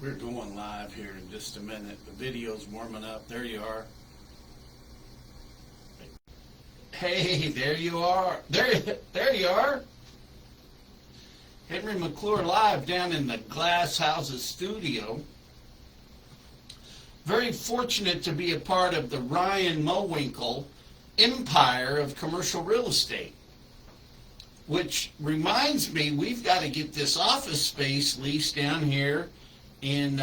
We're going live here in just a minute. The video's warming up. There you are. Hey, there you are. There you are. Henry McClure live down in the Glass Houses studio. Very fortunate to be a part of the Ryan Mowinkle empire of commercial real estate. Which reminds me, we've got to get this office space leased down here in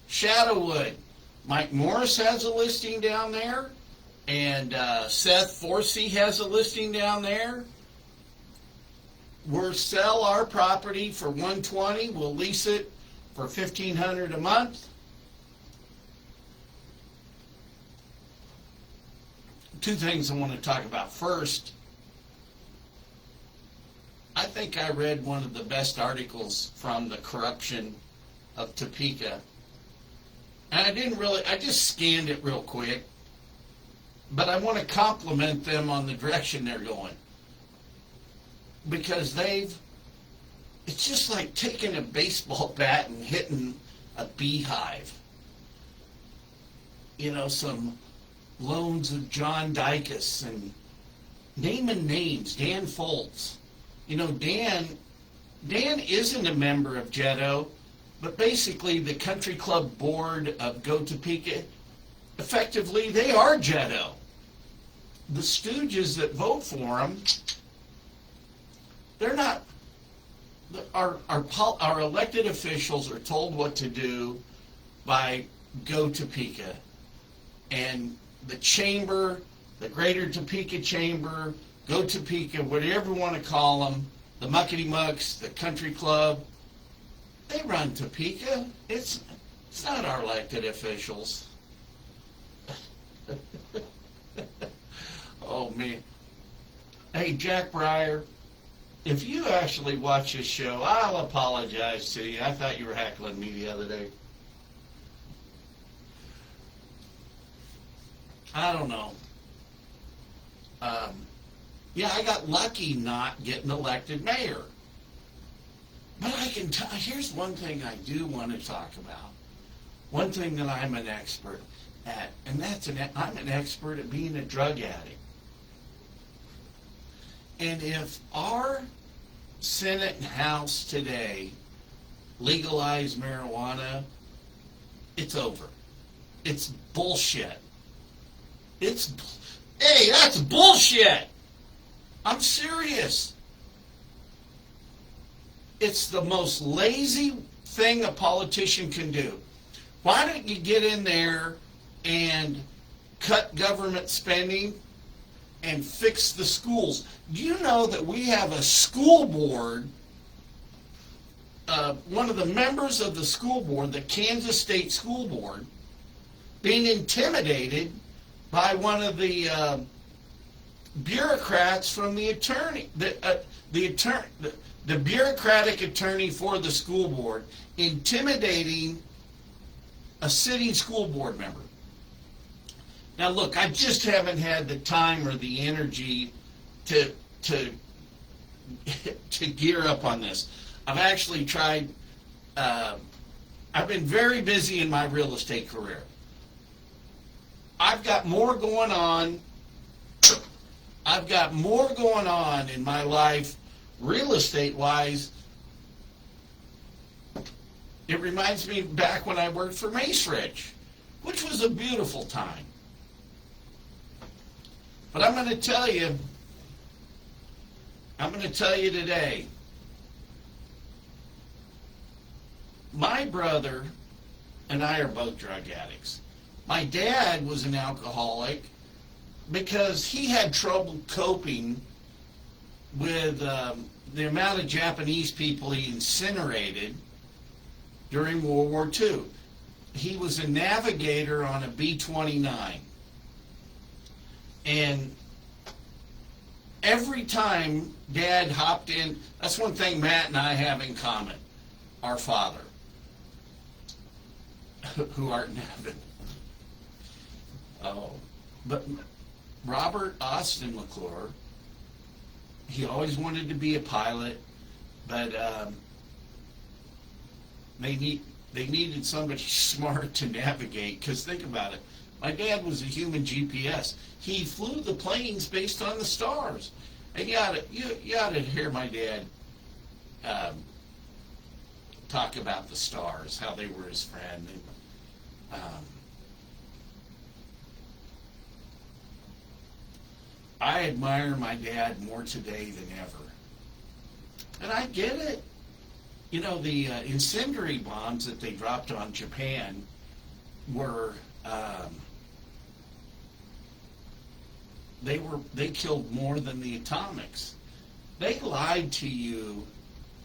Shadowwood. Mike Morris has a listing down there, and Seth Forsey has a listing down there. We'll sell our property for $120. We'll lease it for $1,500 a month. Two things I want to talk about. First, I think I read one of the best articles from the corruption of Topeka. And I just scanned it real quick. But I want to compliment them on the direction they're going. Because it's just like taking a baseball bat and hitting a beehive. You know, some loans of John Dicus and naming names, Dan Foltz. You know, Dan isn't a member of Jetto, but basically the country club board of Go Topeka, effectively they are Jetto. The stooges that vote for them, they're not. Our elected officials are told what to do by Go Topeka, and the chamber, the Greater Topeka Chamber, Go Topeka, whatever you want to call them, the Muckety Mucks, the country club, they run Topeka. It's not our elected officials. Oh, man. Hey, Jack Breyer, if you actually watch this show, I'll apologize to you. I thought you were heckling me the other day. I don't know. Yeah, I got lucky not getting elected mayor. But I can tell, here's one thing I do want to talk about. One thing that I'm an expert at, and I'm an expert at being a drug addict. And if our Senate and House today legalize marijuana, it's over. It's bullshit. Hey, that's bullshit. I'm serious. It's the most lazy thing a politician can do. Why don't you get in there and cut government spending and fix the schools? Do you know that we have a school board, one of the members of the school board, the Kansas State School Board, being intimidated by one of the bureaucrats from the bureaucratic attorney for the school board, intimidating a sitting school board member. Now look, I just haven't had the time or the energy to gear up on this. I've actually tried, I've been very busy in my real estate career. I've got more going on in my life, real estate-wise. It reminds me back when I worked for Mace Ridge, which was a beautiful time. But I'm going to tell you today, my brother and I are both drug addicts. My dad was an alcoholic because he had trouble coping with the amount of Japanese people he incinerated during World War II. He was a navigator on a B-29. And every time Dad hopped in, that's one thing Matt and I have in common. Our father, who aren't in heaven. Oh, but Robert Austin McClure, he always wanted to be a pilot, but They needed somebody smart to navigate. Because think about it, my dad was a human GPS. He flew the planes based on the stars, and you ought to hear my dad talk about the stars, how they were his friend. And, I admire my dad more today than ever. And I get it. You know, the incendiary bombs that they dropped on Japan were, they killed more than the atomics. They lied to you.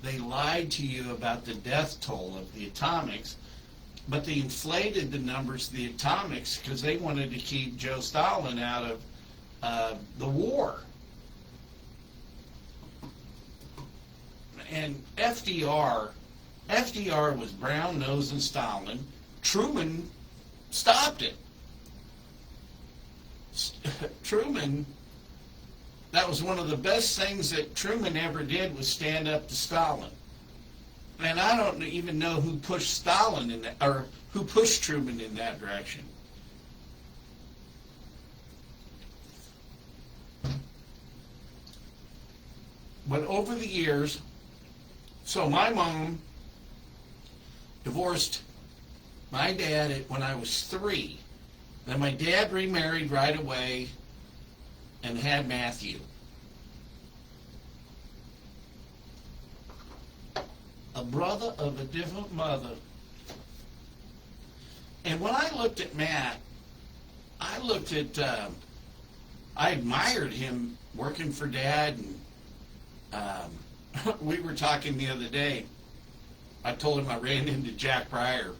They lied to you about the death toll of the atomics, but they inflated the numbers of the atomics because they wanted to keep Joe Stalin out of the war. And FDR was brown-nosing Stalin. Truman stopped it. Truman, that was one of the best things that Truman ever did, was stand up to Stalin. And I don't even know who pushed Stalin in that, or who pushed Truman in that direction. But over the years, so my mom divorced my dad when I was 3. Then my dad remarried right away and had Matthew. A brother of a different mother. And when I looked at Matt, I admired him working for Dad. And we were talking the other day. I told him I ran into Jack Breyer,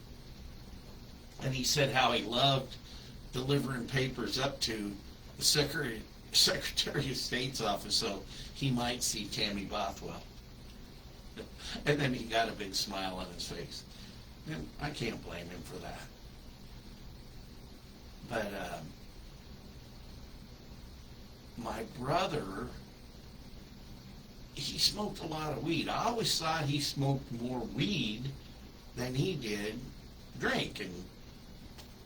and he said how he loved delivering papers up to the Secretary of State's office so he might see Tammy Bothwell. And then he got a big smile on his face. And I can't blame him for that. But my brother, he smoked a lot of weed. I always thought he smoked more weed than he did drink. And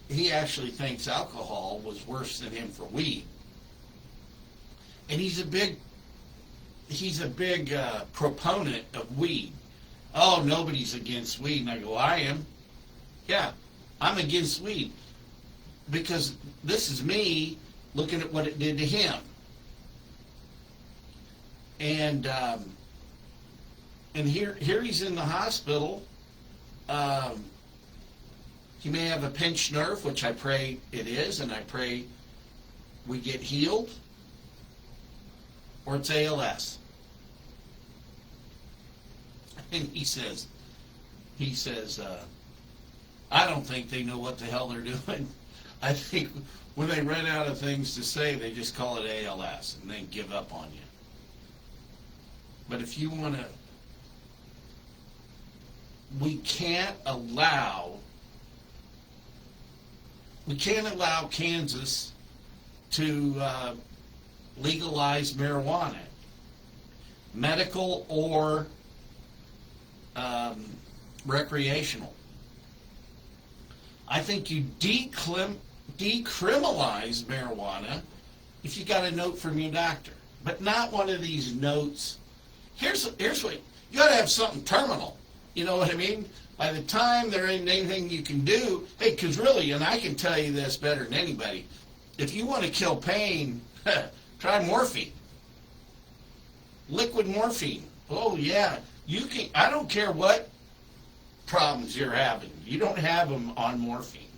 he actually thinks alcohol was worse than him for weed. And he's a big proponent of weed. Oh, nobody's against weed. And I go, I am. Yeah, I'm against weed. Because this is me looking at what it did to him. And here he's in the hospital. He may have a pinched nerve, which I pray it is, and I pray we get healed. Or it's ALS. And he says, I don't think they know what the hell they're doing. I think when they run out of things to say, they just call it ALS and then give up on you. But if you want to, we can't allow Kansas to legalize marijuana, medical or recreational. I think you decriminalize marijuana if you got a note from your doctor, but not one of these notes. Here's what you got to have, something terminal. You know what I mean? By the time there ain't anything you can do, hey, because really, and I can tell you this better than anybody, if you want to kill pain, try morphine. Liquid morphine. Oh yeah, you can. I don't care what problems you're having. You don't have them on morphine.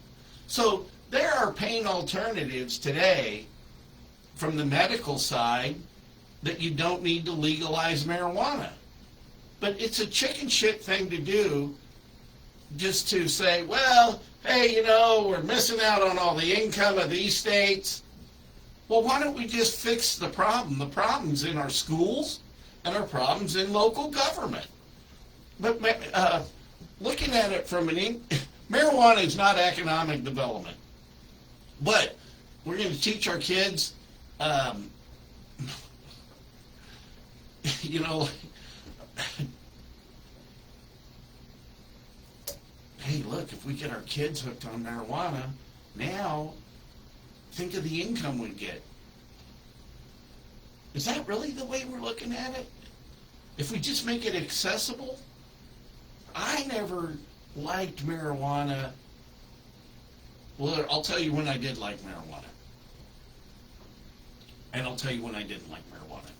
So there are pain alternatives today from the medical side that you don't need to legalize marijuana. But it's a chicken shit thing to do, just to say, well, hey, you know, we're missing out on all the income of these states. Well, why don't we just fix the problem? The problem's in our schools and our problem's in local government. But looking at it from marijuana is not economic development. But we're going to teach our kids, look, if we get our kids hooked on marijuana, now think of the income we get. Is that really the way we're looking at it? If we just make it accessible? I never liked marijuana. Well, I'll tell you when I did like marijuana. And I'll tell you when I didn't like marijuana.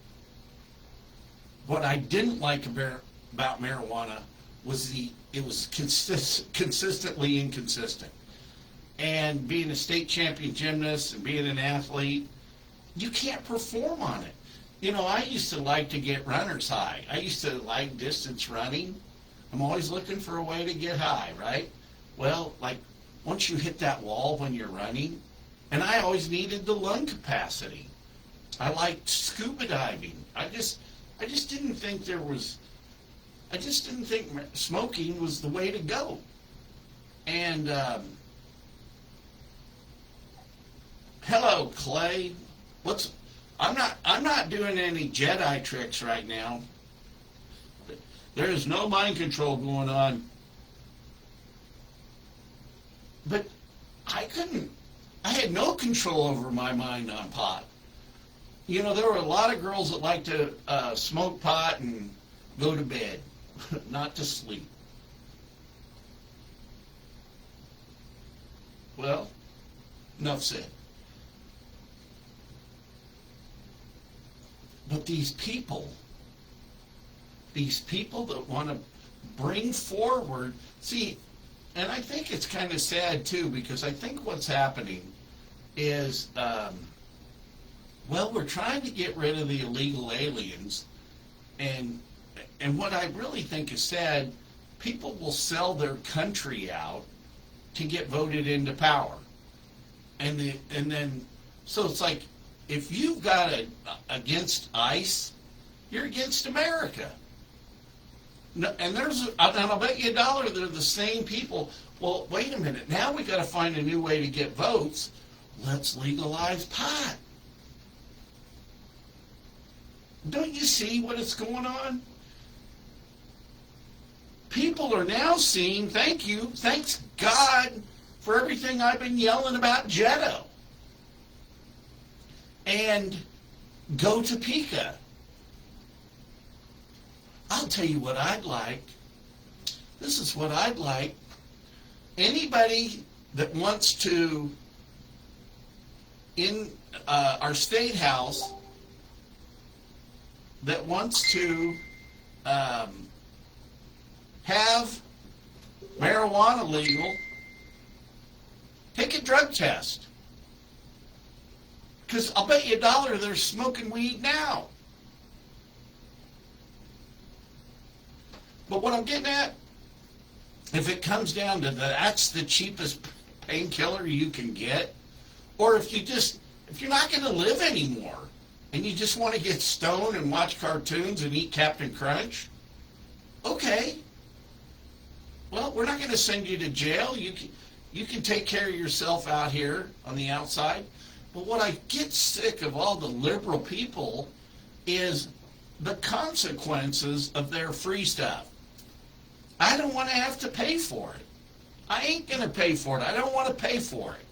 What I didn't like about marijuana was it was consistently inconsistent. And being a state champion gymnast and being an athlete, you can't perform on it. You know, I used to like to get runner's high. I used to like distance running. I'm always looking for a way to get high, right? Well, like once you hit that wall when you're running, and I always needed the lung capacity. I liked scuba diving. I just didn't think smoking was the way to go. And hello, Clay. I'm not doing any Jedi tricks right now. There is no mind control going on. But I had no control over my mind on pot. You know, there were a lot of girls that like to smoke pot and go to bed, not to sleep. Well, enough said. But these people that want to bring forward, see, and I think it's kind of sad too, because I think what's happening is, we're trying to get rid of the illegal aliens, and what I really think is sad, people will sell their country out to get voted into power, and then so it's like, if you've got against ICE, you're against America. No, and I'll bet you $1 they're the same people. Well, wait a minute. Now we got to find a new way to get votes. Let's legalize pot. Don't you see what is going on? People are now seeing, thanks God for everything I've been yelling about Jetto. And go to Pica. I'll tell you what I'd like. This is what I'd like. Anybody that wants to, in our state house, that wants to have marijuana legal, take a drug test. Because I'll bet you $1 they're smoking weed now. But what I'm getting at, if it comes down to that's the cheapest painkiller you can get, or if you're not going to live anymore and you just want to get stoned and watch cartoons and eat Captain Crunch, okay. Well, we're not going to send you to jail. You can take care of yourself out here on the outside. But what I get sick of all the liberal people is the consequences of their free stuff. I don't want to have to pay for it. I ain't going to pay for it. I don't want to pay for it.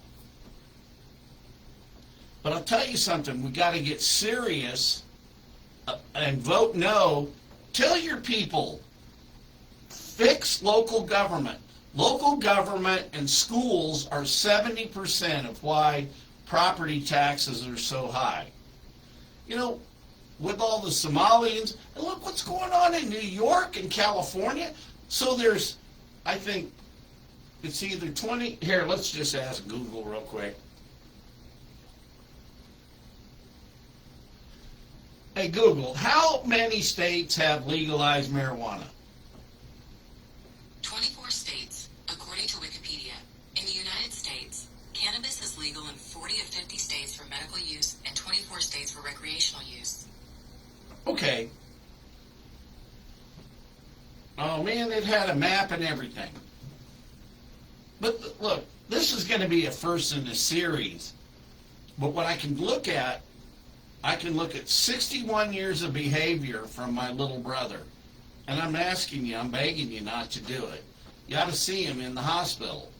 But I'll tell you something. We got to get serious and vote no. Tell your people, fix local government. Local government and schools are 70% of why property taxes are so high. You know, with all the Somalians, and look what's going on in New York and California. So there's, I think, it's either 20, here, let's just ask Google real quick. Hey, Google, how many states have legalized marijuana? 24 states, according to Wikipedia. In the United States, cannabis is legal in 40 of 50 states for medical use and 24 states for recreational use. Okay. Oh man, it had a map and everything. But look, this is going to be a first in the series. But what I can look at 61 years of behavior from my little brother. And I'm asking you, I'm begging you not to do it. You ought to see him in the hospital.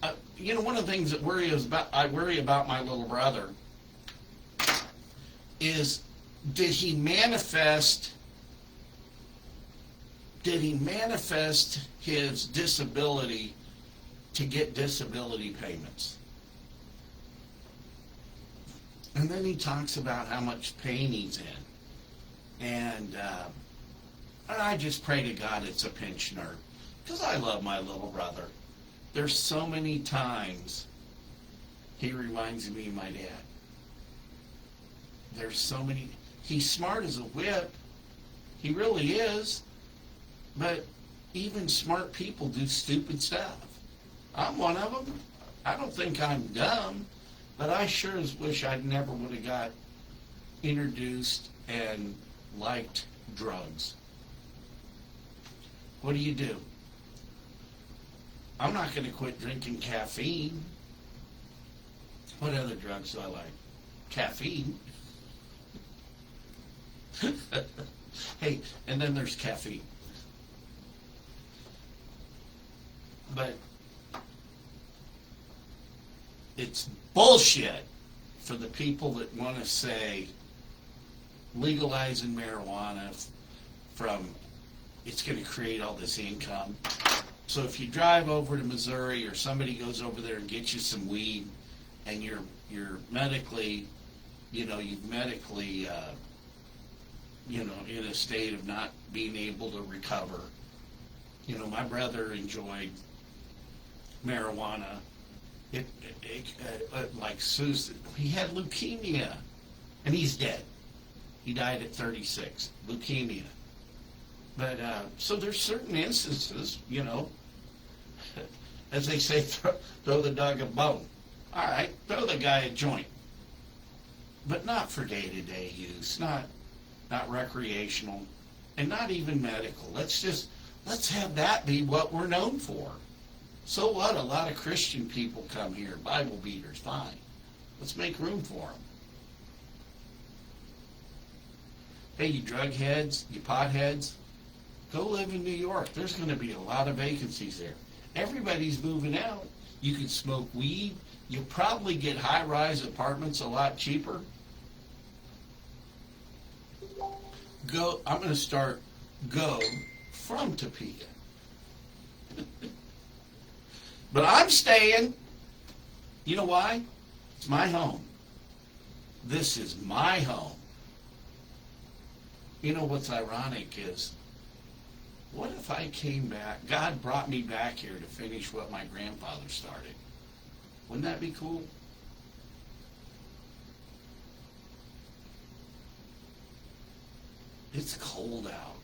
One of the things that I worry about my little brother is, did he manifest his disability to get disability payments? And then he talks about how much pain he's in. And I just pray to God it's a pinched nerve, because I love my little brother. There's so many times he reminds me of my dad. There's so many. He's smart as a whip. He really is. But even smart people do stupid stuff. I'm one of them. I don't think I'm dumb, but I sure as wish I'd never would have got introduced and liked drugs. What do? I'm not going to quit drinking caffeine. What other drugs do I like? Caffeine. Hey, and then there's caffeine. But it's bullshit for the people that want to say legalizing marijuana it's going to create all this income. So if you drive over to Missouri, or somebody goes over there and gets you some weed, and you're medically, you've medically, in a state of not being able to recover. My brother enjoyed marijuana. Like Susan, he had leukemia, and he's dead. He died at 36, leukemia. But so there's certain instances, as they say, throw the dog a bone. All right, throw the guy a joint, but not for day-to-day use, not recreational, and not even medical. Let's have that be what we're known for. So what? A lot of Christian people come here, Bible beaters, fine. Let's make room for them. Hey, you drug heads, you pot heads, go live in New York. There's going to be a lot of vacancies there. Everybody's moving out. You can smoke weed. You'll probably get high-rise apartments a lot cheaper. I'm going to start Go from Topeka. But I'm staying. You know why? It's my home. This is my home. What's ironic is, what if I came back, God brought me back here to finish what my grandfather started? Wouldn't that be cool? It's cold out.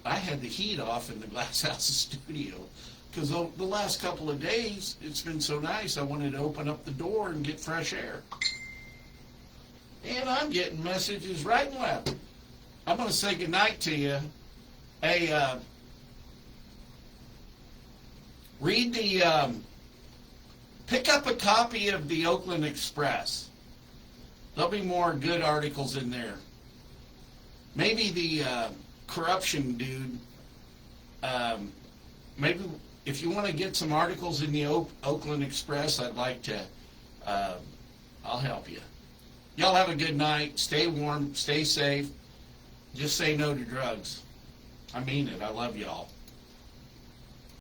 I had the heat off in the Glass House studio, because the last couple of days, it's been so nice, I wanted to open up the door and get fresh air. And I'm getting messages right and left. I'm going to say goodnight to you. Hey, pick up a copy of the Oakland Express. There'll be more good articles in there. Maybe the corruption dude, maybe if you want to get some articles in the Oakland Express, I'd like to, I'll help you. Y'all have a good night. Stay warm. Stay safe. Just say no to drugs. I mean it. I love y'all.